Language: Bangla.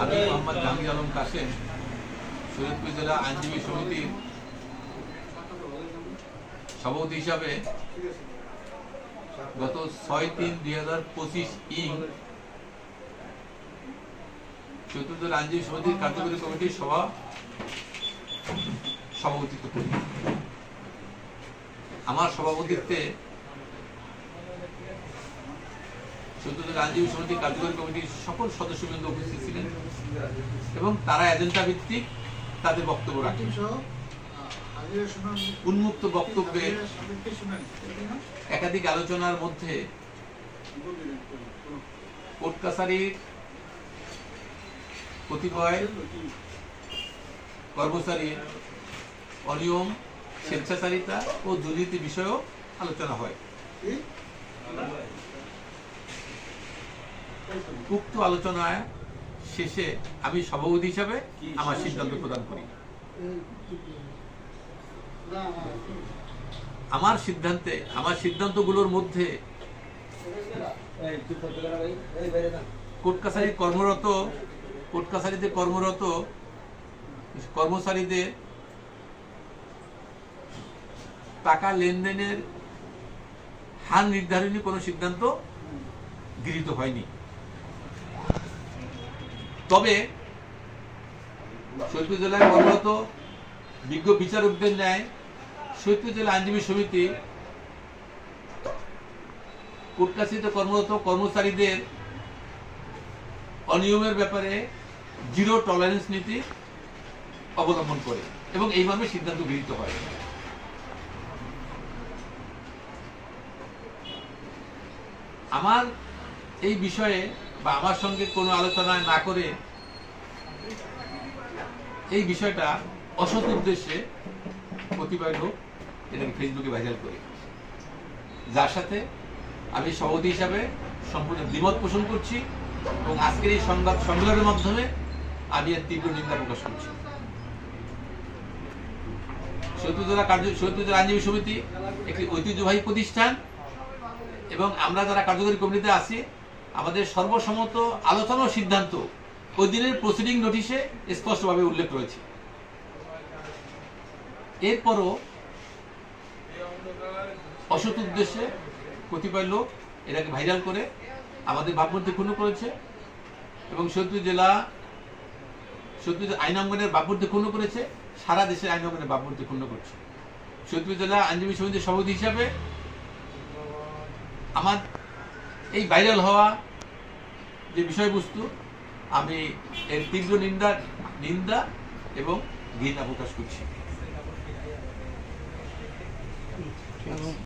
আমি মোহাম্মদ জাহাঙ্গীর আলম কাশেম শরীয়তপুর জেলা আইনজীবী সমিতির সভাপতি হিসাবে গত 6/3/2025 ইং শরীয়তপুর জেলা আইনজীবী সমিতির কার্যকরী কমিটির সভাপতিত্ব করি। আমার সভাপতিত্বে শরীয়তপুর জেলা আইনজীবী সমিতির কার্যকরী কমিটির সকল সদস্যবৃন্দ উপস্থিত ছিলেন এবং তারা এজেন্ডা ভিত্তিক তাদের বক্তব্য রাখেন। উন্মুক্ত বক্তব্যে একাধিক আলোচনার মধ্যে কোর্ট কাছারির কতিপয় কর্মচারীর অনিয়ম, স্বেচ্ছাচারিতা ও দুর্নীতি বিষয়েও আলোচনা হয়। উক্ত আলোচনায় শেষে আমি সভাপতি হিসাবে আমার সিদ্ধান্ত প্রদান করি। আমার সিদ্ধান্তগুলোর মধ্যে কোর্ট কাছারিতে কর্মরত কর্মচারীদের টাকা লেনদেনের হার নির্ধারণী কোনো সিদ্ধান্ত গৃহীত হয়নি। তবে শরীয়তপুর জেলায় কর্মরত বিজ্ঞ বিচারকদের ন্যায় শরীয়তপুর জেলা আইনজীবী সমিতি কোর্ট কাছারিতে কর্মরত কর্মচারীদের অনিয়মের ব্যাপারে জিরো টলারেন্স নীতি অবলম্বন করে এবং এইভাবে সিদ্ধান্ত গৃহীত হয়। আমার এই বিষয়ে বা আমার সঙ্গে কোনো আলোচনা না করে এই বিষয়টা অসৎ উদ্দেশ্যে কতিপয় লোক এটাকে ফেসবুকে ভাইরাল করে, যার সাথে আমি সভাপতি হিসাবে সম্পূর্ণ দ্বিমত পোষণ করছি এবং আজকের এই সংবাদ সম্মেলনের মাধ্যমে আমি এর তীব্র নিন্দা প্রকাশ করছি। শরীয়তপুর জেলা আইনজীবী সমিতি একটি ঐতিহ্যবাহী প্রতিষ্ঠান এবং আমরা যারা কার্যকরী কমিটিতে আছি আমাদের সর্বসম্মত আলোচনা ও সিদ্ধান্ত ওই দিনের প্রসিডিং নোটিশে স্পষ্টভাবে উল্লেখ রয়েছে। এরপরও অসৎ উদ্দেশ্যে কতিপয় লোক এটাকে ভাইরাল করে আমাদের ভাবমূর্তি ক্ষুণ্ণ করেছে এবং শরীয়তপুর আইন অঙ্গনের ভাবমূর্তি ক্ষুণ্ণ করেছে, সারা দেশের আইন অঙ্গনের ভাবমূর্তি ক্ষুণ্ণ করছে। শরীয়তপুর জেলা আইনজীবী সমিতির সভাপতি হিসাবে আমার এই ভাইরাল হওয়া যে বিষয়বস্তু আমি এর তীব্র নিন্দা এবং ঘৃণা প্রকাশ করছি।